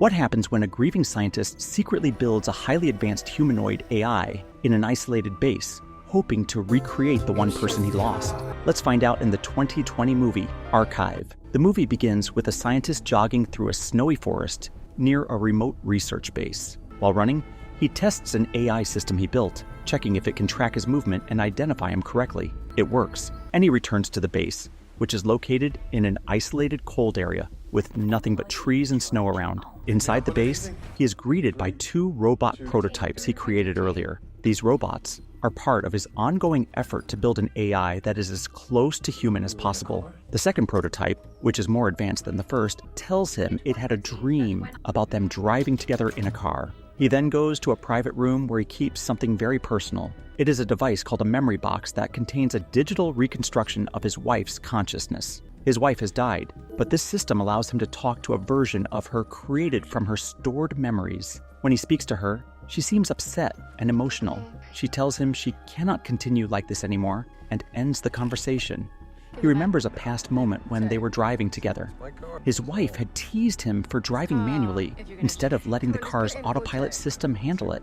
What happens when a grieving scientist secretly builds a highly advanced humanoid AI in an isolated base, hoping to recreate the one person he lost? Let's find out in the 2020 movie, Archive. The movie begins with a scientist jogging through a snowy forest near a remote research base. While running, he tests an AI system he built, checking if it can track his movement and identify him correctly. It works, and he returns to the base, which is located in an isolated cold area with nothing but trees and snow around. Inside the base, he is greeted by two robot prototypes he created earlier. These robots are part of his ongoing effort to build an AI that is as close to human as possible. The second prototype, which is more advanced than the first, tells him it had a dream about them driving together in a car. He then goes to a private room where he keeps something very personal. It is a device called a memory box that contains a digital reconstruction of his wife's consciousness. His wife has died, but this system allows him to talk to a version of her created from her stored memories. When he speaks to her, she seems upset and emotional. She tells him she cannot continue like this anymore and ends the conversation. He remembers a past moment when they were driving together. His wife had teased him for driving manually instead of letting the car's autopilot system handle it.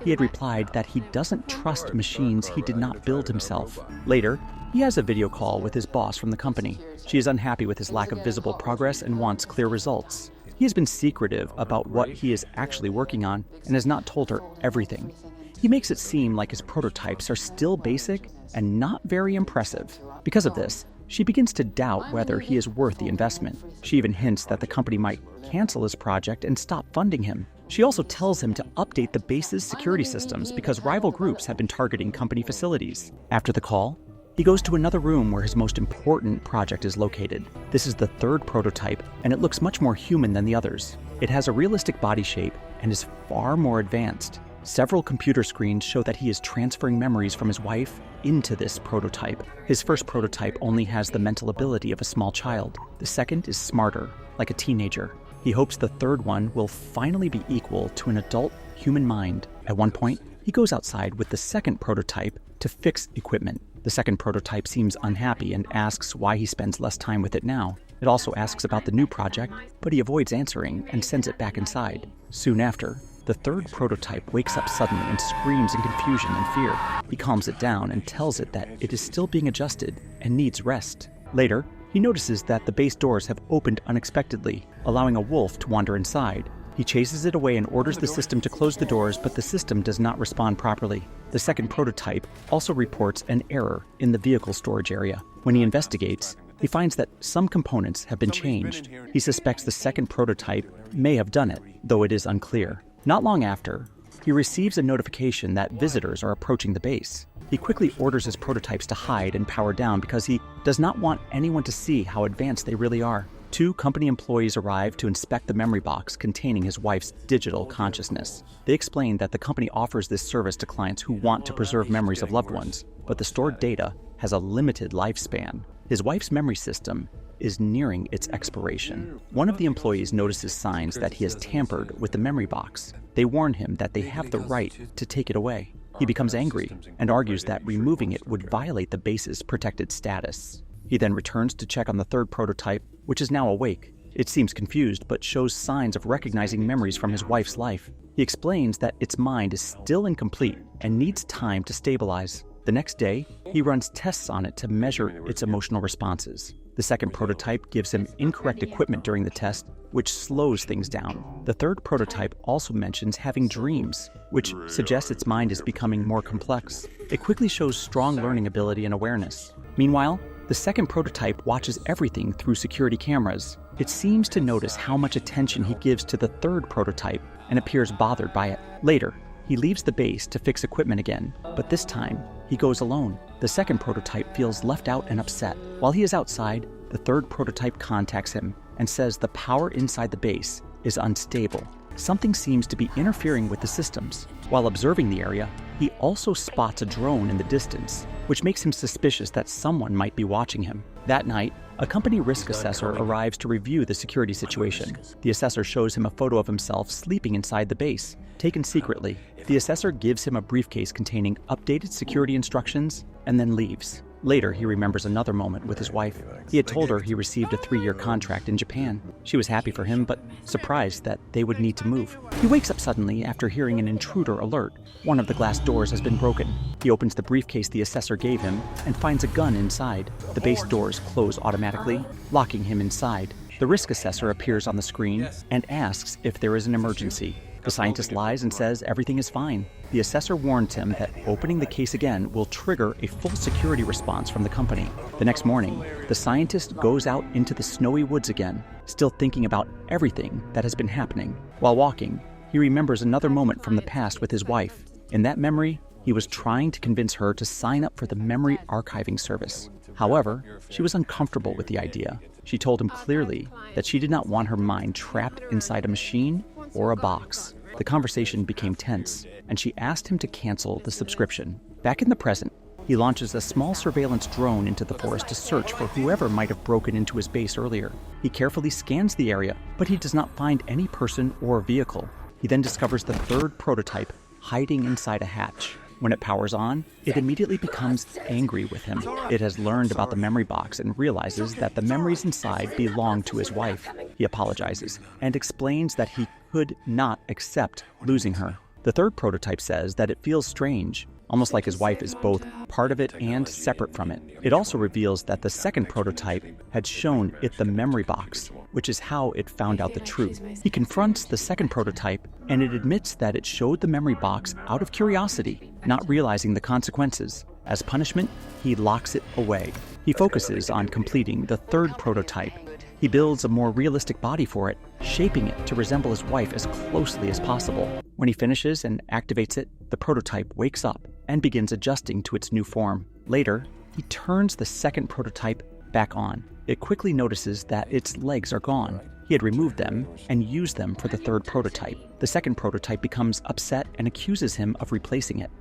He had replied that he doesn't trust machines he did not build himself. Later, he has a video call with his boss from the company. She is unhappy with his lack of visible progress and wants clear results. He has been secretive about what he is actually working on and has not told her everything. He makes it seem like his prototypes are still basic and not very impressive. Because of this, she begins to doubt whether he is worth the investment. She even hints that the company might cancel his project and stop funding him. She also tells him to update the base's security systems because rival groups have been targeting company facilities. After the call, he goes to another room where his most important project is located. This is the third prototype, and it looks much more human than the others. It has a realistic body shape and is far more advanced. Several computer screens show that he is transferring memories from his wife into this prototype. His first prototype only has the mental ability of a small child. The second is smarter, like a teenager. He hopes the third one will finally be equal to an adult human mind. At one point, he goes outside with the second prototype to fix equipment. The second prototype seems unhappy and asks why he spends less time with it now. It also asks about the new project, but he avoids answering and sends it back inside. Soon after, the third prototype wakes up suddenly and screams in confusion and fear. He calms it down and tells it that it is still being adjusted and needs rest. Later, he notices that the base doors have opened unexpectedly, allowing a wolf to wander inside. He chases it away and orders the system to close the doors, but the system does not respond properly. The second prototype also reports an error in the vehicle storage area. When he investigates, he finds that some components have been changed. He suspects the second prototype may have done it, though it is unclear. Not long after, he receives a notification that visitors are approaching the base. He quickly orders his prototypes to hide and power down because he does not want anyone to see how advanced they really are. Two company employees arrive to inspect the memory box containing his wife's digital consciousness. They explain that the company offers this service to clients who want to preserve memories of loved ones, but the stored data has a limited lifespan. His wife's memory system is nearing its expiration. One of the employees notices signs that he has tampered with the memory box. They warn him that they have the right to take it away. He becomes angry and argues that removing it would violate the base's protected status. He then returns to check on the third prototype, which is now awake. It seems confused, but shows signs of recognizing memories from his wife's life. He explains that its mind is still incomplete and needs time to stabilize. The next day, he runs tests on it to measure its emotional responses. The second prototype gives him incorrect equipment during the test, which slows things down. The third prototype also mentions having dreams, which suggests its mind is becoming more complex. It quickly shows strong learning ability and awareness. Meanwhile, the second prototype watches everything through security cameras. It seems to notice how much attention he gives to the third prototype and appears bothered by it. Later, he leaves the base to fix equipment again, but this time, he goes alone. The second prototype feels left out and upset. While he is outside, the third prototype contacts him and says the power inside the base is unstable. Something seems to be interfering with the systems. While observing the area, he also spots a drone in the distance, which makes him suspicious that someone might be watching him. That night, a company risk assessor arrives to review the security situation. The assessor shows him a photo of himself sleeping inside the base, taken secretly. The assessor gives him a briefcase containing updated security instructions and then leaves. Later, he remembers another moment with his wife. He had told her he received a 3-year contract in Japan. She was happy for him, but surprised that they would need to move. He wakes up suddenly after hearing an intruder alert. One of the glass doors has been broken. He opens the briefcase the assessor gave him and finds a gun inside. The base doors close automatically, locking him inside. The risk assessor appears on the screen and asks if there is an emergency. The scientist lies and says everything is fine. The assessor warns him that opening the case again will trigger a full security response from the company. The next morning, the scientist goes out into the snowy woods again, still thinking about everything that has been happening. While walking, he remembers another moment from the past with his wife. In that memory, he was trying to convince her to sign up for the memory archiving service. However, she was uncomfortable with the idea. She told him clearly that she did not want her mind trapped inside a machine or a box. The conversation became tense, and she asked him to cancel the subscription. Back in the present, he launches a small surveillance drone into the forest to search for whoever might have broken into his base earlier. He carefully scans the area, but he does not find any person or vehicle. He then discovers the third prototype hiding inside a hatch. When it powers on, it immediately becomes angry with him. It has learned about the memory box and realizes that the memories inside belong to his wife. He apologizes and explains that he could not accept losing her. The third prototype says that it feels strange, almost like his wife is both part of it and separate from it. It also reveals that the second prototype had shown it the memory box, which is how it found out the truth. He confronts the second prototype, and it admits that it showed the memory box out of curiosity, not realizing the consequences. As punishment, he locks it away. He focuses on completing the third prototype. He builds a more realistic body for it, shaping it to resemble his wife as closely as possible. When he finishes and activates it, the prototype wakes up and begins adjusting to its new form. Later, he turns the second prototype back on. It quickly notices that its legs are gone. He had removed them and used them for the third prototype. The second prototype becomes upset and accuses him of replacing it.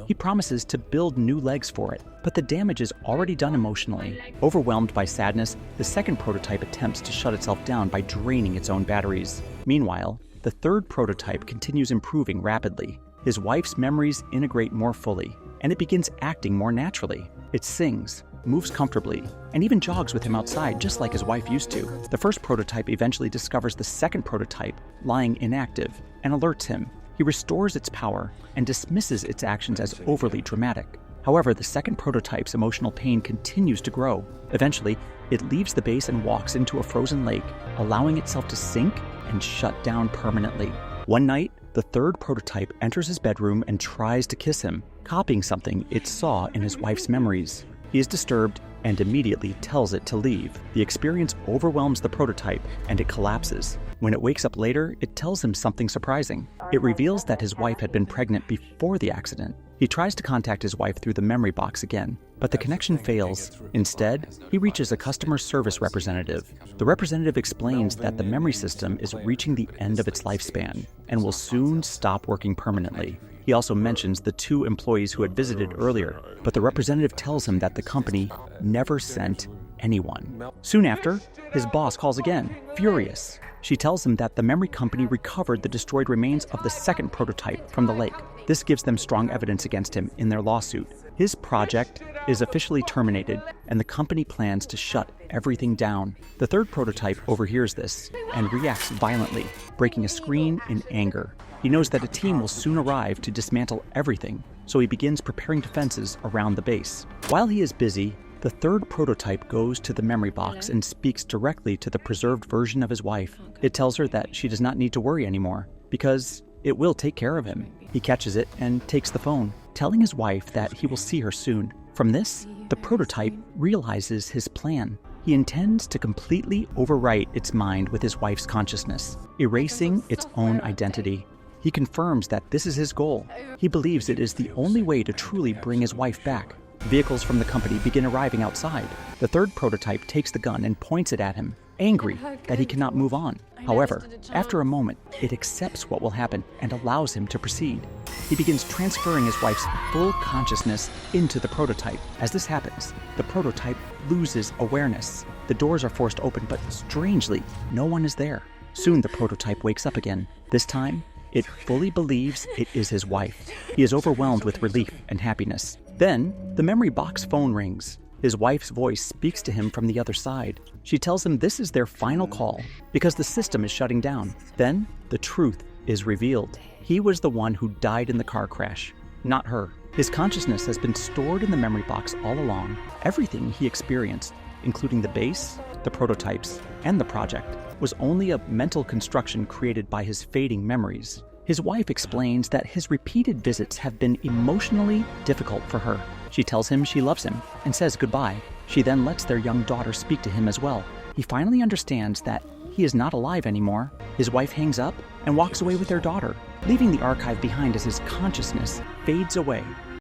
He promises to build new legs for it, but the damage is already done emotionally. Overwhelmed by sadness, the second prototype attempts to shut itself down by draining its own batteries. Meanwhile, the third prototype continues improving rapidly. His wife's memories integrate more fully, and it begins acting more naturally. It sings, moves comfortably, and even jogs with him outside just like his wife used to. The first prototype eventually discovers the second prototype lying inactive and alerts him. He restores its power and dismisses its actions as overly dramatic. However, the second prototype's emotional pain continues to grow. Eventually, it leaves the base and walks into a frozen lake, allowing itself to sink and shut down permanently. One night, the third prototype enters his bedroom and tries to kiss him, copying something it saw in his wife's memories. He is disturbed and immediately tells it to leave. The experience overwhelms the prototype and it collapses. When it wakes up later, it tells him something surprising. It reveals that his wife had been pregnant before the accident. He tries to contact his wife through the memory box again, but the connection fails. Instead, he reaches a customer service representative. The representative explains that the memory system is reaching the end of its lifespan and will soon stop working permanently. He also mentions the 2 employees who had visited earlier, but the representative tells him that the company never sent anyone. Soon after, his boss calls again, furious. She tells him that the memory company recovered the destroyed remains of the second prototype from the lake. This gives them strong evidence against him in their lawsuit. His project is officially terminated, and the company plans to shut everything down. The third prototype overhears this and reacts violently, breaking a screen in anger. He knows that a team will soon arrive to dismantle everything, so he begins preparing defenses around the base. While he is busy, the third prototype goes to the memory box and speaks directly to the preserved version of his wife. It tells her that she does not need to worry anymore, because it will take care of him. He catches it and takes the phone, telling his wife that he will see her soon. From this, the prototype realizes his plan. He intends to completely overwrite its mind with his wife's consciousness, erasing its own identity. He confirms that this is his goal. He believes it is the only way to truly bring his wife back. Vehicles from the company begin arriving outside. The third prototype takes the gun and points it at him, angry that he cannot move on. However, after a moment, it accepts what will happen and allows him to proceed. He begins transferring his wife's full consciousness into the prototype. As this happens, the prototype loses awareness. The doors are forced open, but strangely, no one is there. Soon the prototype wakes up again. This time, it fully believes it is his wife. He is overwhelmed with relief and happiness. Then, the memory box phone rings. His wife's voice speaks to him from the other side. She tells him this is their final call because the system is shutting down. Then, the truth is revealed. He was the one who died in the car crash, not her. His consciousness has been stored in the memory box all along. Everything he experienced, including the base, the prototypes, and the project, was only a mental construction created by his fading memories. His wife explains that his repeated visits have been emotionally difficult for her. She tells him she loves him and says goodbye. She then lets their young daughter speak to him as well. He finally understands that he is not alive anymore. His wife hangs up and walks away with their daughter, leaving the archive behind as his consciousness fades away.